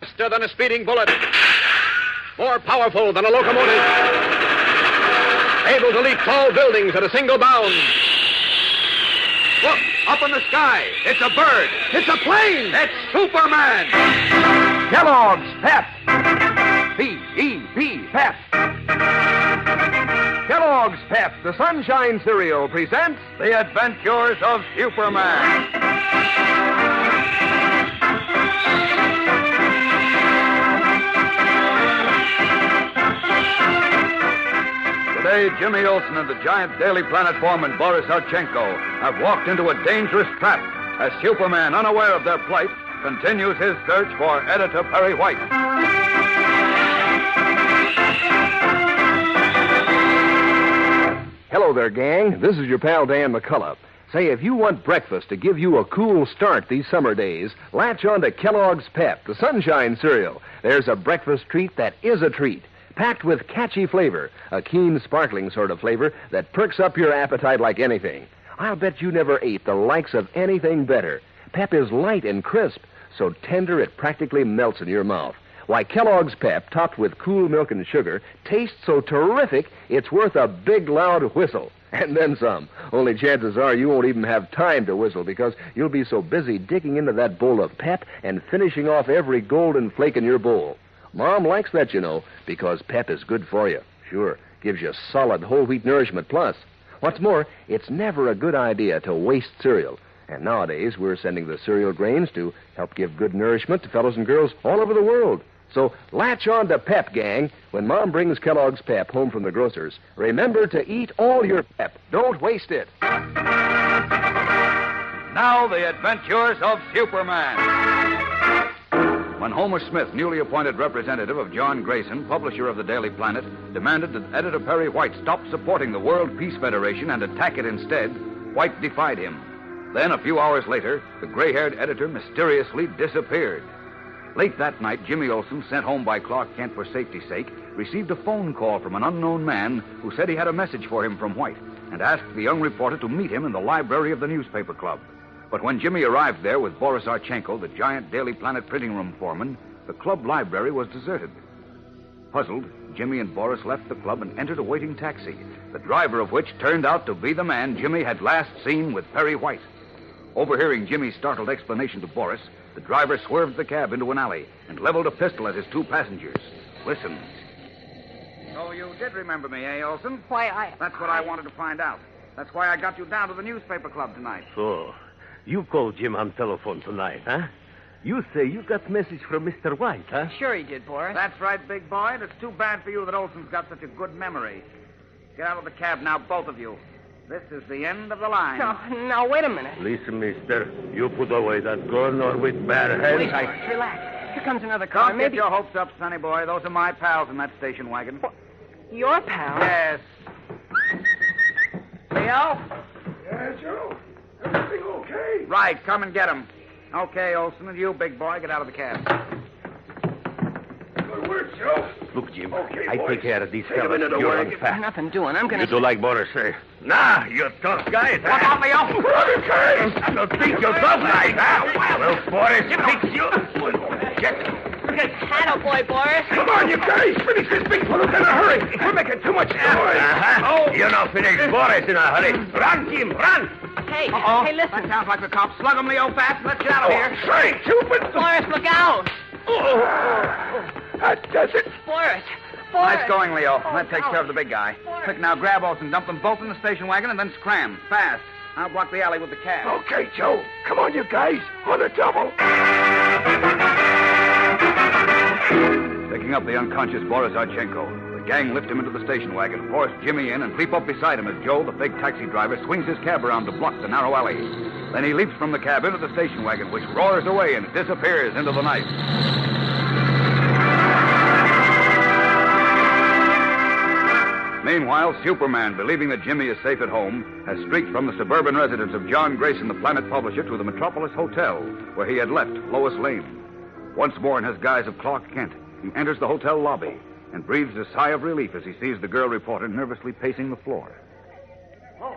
Faster than a speeding bullet. More powerful than a locomotive. Able to leap tall buildings at a single bound. Look, up in the sky. It's a bird. It's a plane. It's Superman. Kellogg's Pep. P-E-P, Pep. Kellogg's Pep, the Sunshine Cereal, presents The Adventures of Superman. Today, Jimmy Olsen and the giant Daily Planet foreman Boris Archenko have walked into a dangerous trap as Superman, unaware of their plight, continues his search for Editor Perry White. Hello there, gang. This is your pal Dan McCullough. Say, if you want breakfast to give you a cool start these summer days, latch on to Kellogg's Pep, the Sunshine Cereal. There's a breakfast treat that is a treat, packed with catchy flavor, a keen, sparkling sort of flavor that perks up your appetite like anything. I'll bet you never ate the likes of anything better. Pep is light and crisp, so tender it practically melts in your mouth. Why, Kellogg's Pep, topped with cool milk and sugar, tastes so terrific, it's worth a big, loud whistle. And then some. Only chances are you won't even have time to whistle because you'll be so busy digging into that bowl of Pep and finishing off every golden flake in your bowl. Mom likes that, you know, because Pep is good for you. Sure, gives you solid whole wheat nourishment plus. What's more, it's never a good idea to waste cereal. And nowadays, we're sending the cereal grains to help give good nourishment to fellows and girls all over the world. So latch on to Pep, gang. When Mom brings Kellogg's Pep home from the grocer's, remember to eat all your Pep. Don't waste it. Now, the adventures of Superman. When Homer Smith, newly appointed representative of John Grayson, publisher of the Daily Planet, demanded that Editor Perry White stop supporting the World Peace Federation and attack it instead, White defied him. Then, a few hours later, the gray-haired editor mysteriously disappeared. Late that night, Jimmy Olsen, sent home by Clark Kent for safety's sake, received a phone call from an unknown man who said he had a message for him from White and asked the young reporter to meet him in the library of the newspaper club. But when Jimmy arrived there with Boris Archenko, the giant Daily Planet printing room foreman, the club library was deserted. Puzzled, Jimmy and Boris left the club and entered a waiting taxi, the driver of which turned out to be the man Jimmy had last seen with Perry White. Overhearing Jimmy's startled explanation to Boris, the driver swerved the cab into an alley and leveled a pistol at his two passengers. Listen. So you did remember me, eh, Olsen? Why, That's what I wanted to find out. That's why I got you down to the newspaper club tonight. So, you called Jim on telephone tonight, huh? You say you got message from Mr. White, huh? Sure he did, Boris. That's right, big boy. And it's too bad for you that Olsen's got such a good memory. Get out of the cab now, both of you. This is the end of the line. Now, wait a minute. Listen, mister, you put away that gun or with bare hands. Please, Boris, relax. Here comes another car. Don't get your hopes up, sonny boy. Those are my pals in that station wagon. Your pal? Yes. Leo? Yeah, Joe. Everything okay? Right, come and get him. Okay, Olsen, and you, big boy, get out of the cab. Good work, Joe. Look, Jim, Okay, I boys. take care of these Take 'em fellas. into the You wagon. run fast. Nothing doing. I'm going You to... do like Boris say. Nah, you tough guys. Look out, Leo. Okay. You think you're tough guys, huh? Well, Boris fix you. Get Attaboy, Boris. Come on, you guys. Finish this big fella in a hurry. We're making too much noise. Uh-huh. You know, finish Boris in a hurry. Run, Jim, run. Hey, Uh-oh. hey, listen. That sounds like the cops. Slug him, Leo, fast. Let's get out of here. Say, Cupid. Boris, look out. That does it. Boris. Nice going, Leo. That takes no. care of the big guy. Boris. Quick, now grab Olsen, dump them both in the station wagon, and then scram. Fast. I'll block the alley with the cab. Okay, Joe. Come on, you guys. On the double. Picking up the unconscious Boris Archenko, the gang lift him into the station wagon, force Jimmy in, and leap up beside him as Joe, the fake taxi driver, swings his cab around to block the narrow alley. Then he leaps from the cab into the station wagon, which roars away and disappears into the night. Meanwhile, Superman, believing that Jimmy is safe at home, has streaked from the suburban residence of John Grayson, the Planet publisher, to the Metropolis Hotel, where he had left Lois Lane. Once more in his guise of Clark Kent, he enters the hotel lobby and breathes a sigh of relief as he sees the girl reporter nervously pacing the floor. Oh,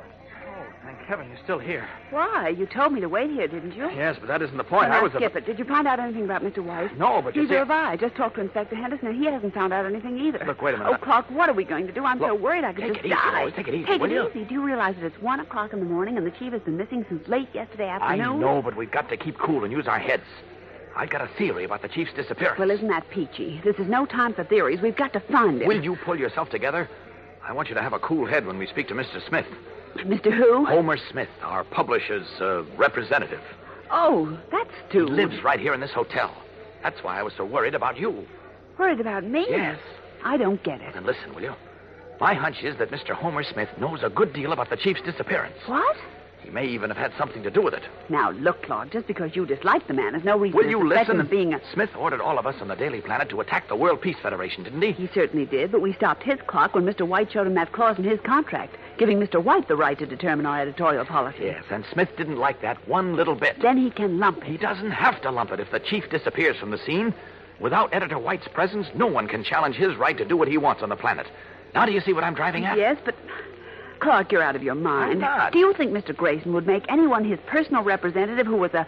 thank heaven you're still here. Why? You told me to wait here, didn't you? Yes, but that isn't the point. Well, now, skip it. Did you find out anything about Mr. White? No, but you Neither see... have I. Just talked to Inspector Henderson, and he hasn't found out anything either. Look, wait a minute. Oh, Clark, what are we going to do? I'm so worried I could take just it easy, die. Lois. Take it easy, Take will it you? easy. Do you realize that it's 1 o'clock in the morning and the chief has been missing since late yesterday afternoon? I know, but we've got to keep cool and use our heads. I got a theory about the chief's disappearance. Well, isn't that peachy? This is no time for theories. We've got to find him. Will you pull yourself together? I want you to have a cool head when we speak to Mr. Smith. Mr. Who? Homer Smith, our publisher's representative. Oh, that's Stu. He lives right here in this hotel. That's why I was so worried about you. Worried about me? Yes. I don't get it. Then listen, will you? My hunch is that Mr. Homer Smith knows a good deal about the chief's disappearance. What? He may even have had something to do with it. Now, look, Claude, just because you dislike the man is no reason Will to you suspect him listen? of being a... Smith ordered all of us on the Daily Planet to attack the World Peace Federation, didn't he? He certainly did, but we stopped his clock when Mr. White showed him that clause in his contract, giving Mr. White the right to determine our editorial policy. Yes, and Smith didn't like that one little bit. Then he can lump He it. doesn't have to lump it if the chief disappears from the scene. Without Editor White's presence, no one can challenge his right to do what he wants on the planet. Now, do you see what I'm driving at? Yes, but... Clark, you're out of your mind. I'm not. Do you think Mr. Grayson would make anyone his personal representative who was a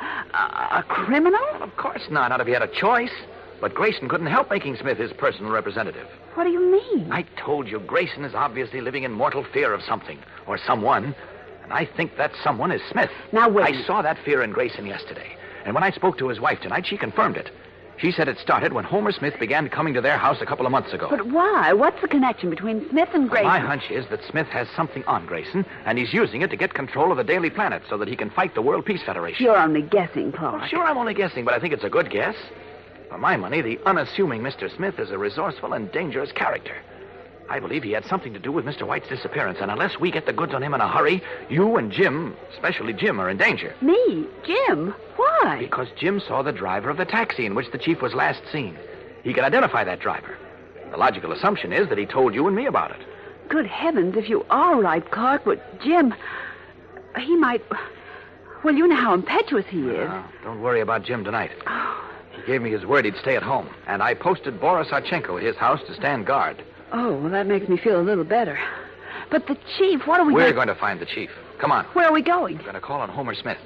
criminal? Well, of course not, not if he had a choice. But Grayson couldn't help making Smith his personal representative. What do you mean? I told you, Grayson is obviously living in mortal fear of something, or someone. And I think that someone is Smith. Now, wait. I saw that fear in Grayson yesterday. And when I spoke to his wife tonight, she confirmed it. She said it started when Homer Smith began coming to their house a couple of months ago. But why? What's the connection between Smith and Grayson? My hunch is that Smith has something on Grayson, and he's using it to get control of the Daily Planet so that he can fight the World Peace Federation. You're only guessing, Clark. Well, sure, I'm only guessing, but I think it's a good guess. For my money, the unassuming Mr. Smith is a resourceful and dangerous character. I believe he had something to do with Mr. White's disappearance, and unless we get the goods on him in a hurry, you and Jim, especially Jim, are in danger. Me? Jim? Why? Because Jim saw the driver of the taxi in which the chief was last seen. He can identify that driver. The logical assumption is that he told you and me about it. Good heavens, if you are right, Clark, but Jim, he might... Well, you know how impetuous he is. Don't worry about Jim tonight. Oh. He gave me his word he'd stay at home, and I posted Boris Archenko at his house to stand guard. Oh, well, that makes me feel a little better. But the chief, what are we We're going to find the chief. Come on. Where are we going? We're going to call on Homer Smith.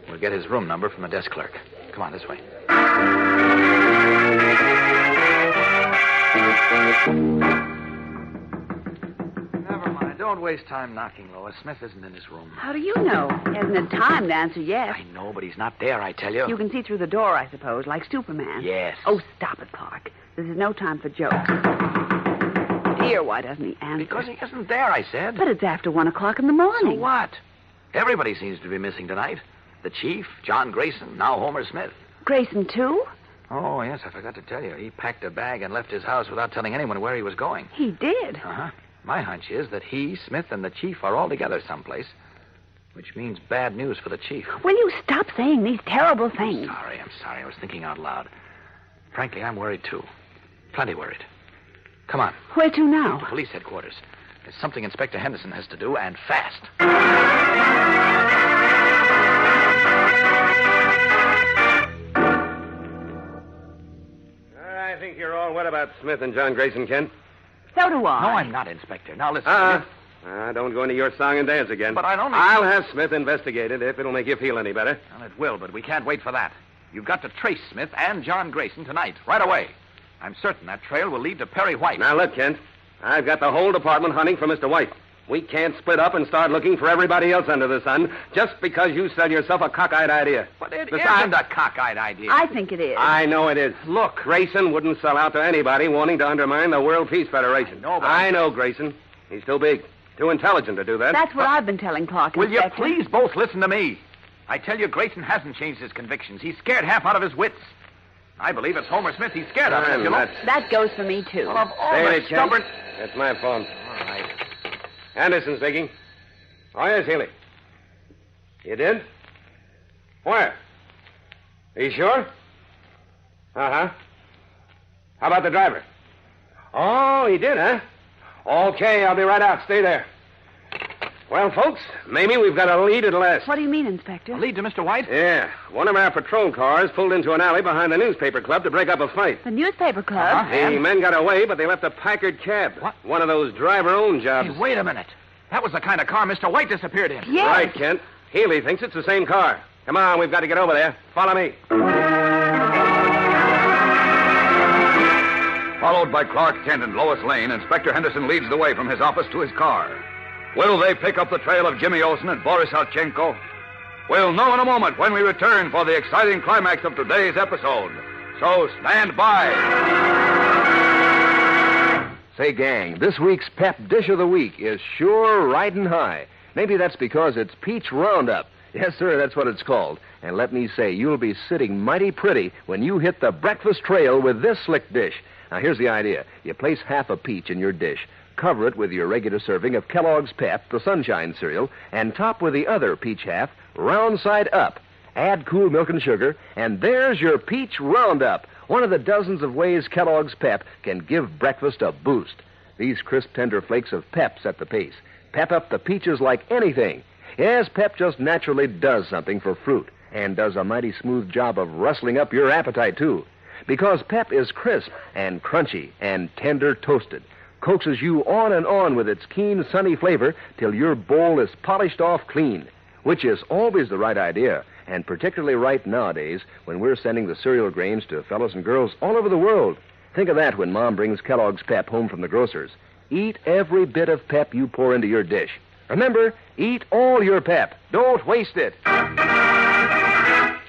We'll get his room number from the desk clerk. Come on, this way. Never mind. Don't waste time knocking, Lois. Smith isn't in his room. How do you know? He hasn't had time to answer yet. I know, but he's not there, I tell you. You can see through the door, I suppose, like Superman. Yes. Oh, stop it, Clark. This is no time for jokes. Dear, why doesn't he answer? Because he isn't there, I said. But it's after 1 o'clock in the morning. So what? Everybody seems to be missing tonight. The chief, John Grayson, now Homer Smith. Grayson, too? Oh, yes, I forgot to tell you. He packed a bag and left his house without telling anyone where he was going. He did. Uh-huh. My hunch is that he, Smith, and the chief are all together someplace, which means bad news for the chief. Will you stop saying these terrible things? I'm sorry. I was thinking out loud. Frankly, I'm worried, too. Plenty worried. Come on. Where to now? Police headquarters. There's something Inspector Henderson has to do, and fast. I think you're all wet about Smith and John Grayson, Kent. So do I. No, I'm not, Inspector. Now, listen. Don't go into your song and dance again. But I'd only... I'll have Smith investigated if it'll make you feel any better. Well, it will, but we can't wait for that. You've got to trace Smith and John Grayson tonight, right away. I'm certain that trail will lead to Perry White. Now, look, Kent. I've got the whole department hunting for Mr. White. We can't split up and start looking for everybody else under the sun just because you sell yourself a cockeyed idea. But it Besides, isn't a cockeyed idea. I think it is. I know it is. Look. Grayson wouldn't sell out to anybody wanting to undermine the World Peace Federation. I know Grayson. He's too big, too intelligent to do that. That's what I've been telling Clark, Will you Inspector. please both listen to me? I tell you, Grayson hasn't changed his convictions. He's scared half out of his wits. I believe it's Homer Smith he's scared of. I'm You not- know? That goes for me, too. Well, of all Say the it, Kent. stubborn... That's my phone. All right. Anderson speaking. Oh, yes, Healy. You did? Where? Are you sure? Uh-huh. How about the driver? Oh, he did, huh? Okay, I'll be right out. Stay there. Well, folks, maybe we've got a lead at last. What do you mean, Inspector? A lead to Mr. White? Yeah. One of our patrol cars pulled into an alley behind the newspaper club to break up a fight. The newspaper club? The men got away, but they left a Packard cab. What? One of those driver-owned jobs. Hey, wait a minute. That was the kind of car Mr. White disappeared in. Yes. Right, Kent. Healy thinks it's the same car. Come on, we've got to get over there. Follow me. Followed by Clark Kent and Lois Lane, Inspector Henderson leads the way from his office to his car. Will they pick up the trail of Jimmy Olsen and Boris Halchenko? We'll know in a moment when we return for the exciting climax of today's episode. So stand by. Say, gang, this week's Pep Dish of the Week is sure riding high. Maybe that's because it's Peach Roundup. Yes, sir, that's what it's called. And let me say, you'll be sitting mighty pretty when you hit the breakfast trail with this slick dish. Now, here's the idea. You place half a peach in your dish, cover it with your regular serving of Kellogg's Pep, the Sunshine cereal, and top with the other peach half, round side up. Add cool milk and sugar, and there's your Peach Roundup, one of the dozens of ways Kellogg's Pep can give breakfast a boost. These crisp, tender flakes of Pep set the pace. Pep up the peaches like anything. Yes, Pep just naturally does something for fruit, and does a mighty smooth job of rustling up your appetite, too. Because Pep is crisp and crunchy and tender toasted. Coaxes you on and on with its keen, sunny flavor till your bowl is polished off clean, which is always the right idea, and particularly right nowadays when we're sending the cereal grains to fellows and girls all over the world. Think of that when Mom brings Kellogg's Pep home from the grocer's. Eat every bit of Pep you pour into your dish. Remember, eat all your Pep. Don't waste it.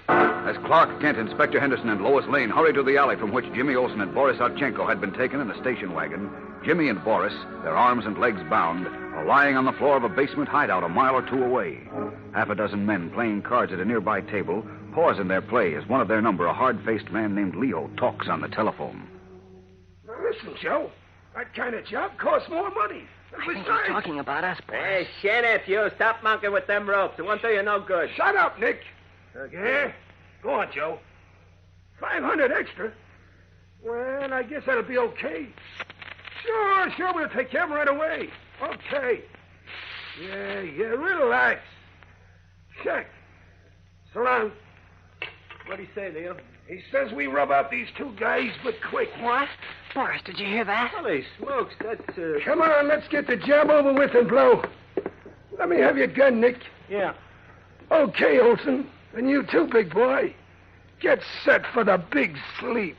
As Clark Kent, Inspector Henderson, and Lois Lane hurried to the alley from which Jimmy Olsen and Boris Halchenko had been taken in a station wagon, Jimmy and Boris, their arms and legs bound, are lying on the floor of a basement hideout a mile or two away. Half a dozen men playing cards at a nearby table pause in their play as one of their number, a hard-faced man named Leo, talks on the telephone. Now, listen, Joe. That kind of job costs more money. I think he's talking about us, boys. Hey, Sheriff, you stop monkeying with them ropes. It won't do you no good. Shut up, Nick. Yeah? Go on, Joe. 500 extra? Well, I guess that'll be okay. Sure, we'll take care of him right away. Okay. Yeah, relax. Check. So long. What'd he say, Leo? He says we rub out these two guys, but quick. What? Boris, did you hear that? Holy smokes, that's, Come on, let's get the job over with and blow. Let me have your gun, Nick. Yeah. Okay, Olsen. And you too, big boy. Get set for the big sleep.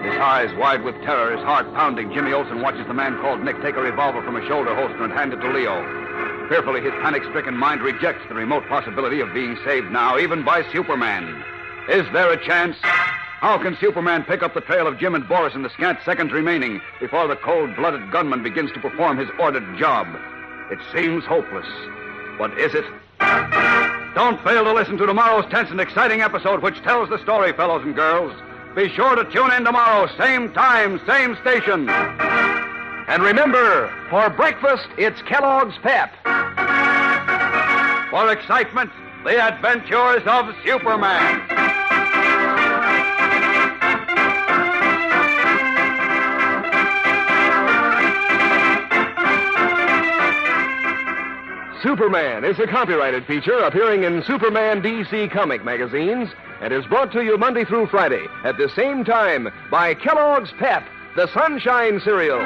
His eyes wide with terror, his heart pounding, Jimmy Olsen watches the man called Nick take a revolver from a shoulder holster and hand it to Leo. Fearfully, his panic-stricken mind rejects the remote possibility of being saved now, even by Superman. Is there a chance? How can Superman pick up the trail of Jim and Boris in the scant seconds remaining before the cold-blooded gunman begins to perform his ordered job? It seems hopeless. But is it? Don't fail to listen to tomorrow's tense and exciting episode, which tells the story, fellows and girls. Be sure to tune in tomorrow, same time, same station. And remember, for breakfast, it's Kellogg's Pep. For excitement, the adventures of Superman. Superman is a copyrighted feature appearing in Superman DC comic magazines and is brought to you Monday through Friday at the same time by Kellogg's Pep, the Sunshine cereal.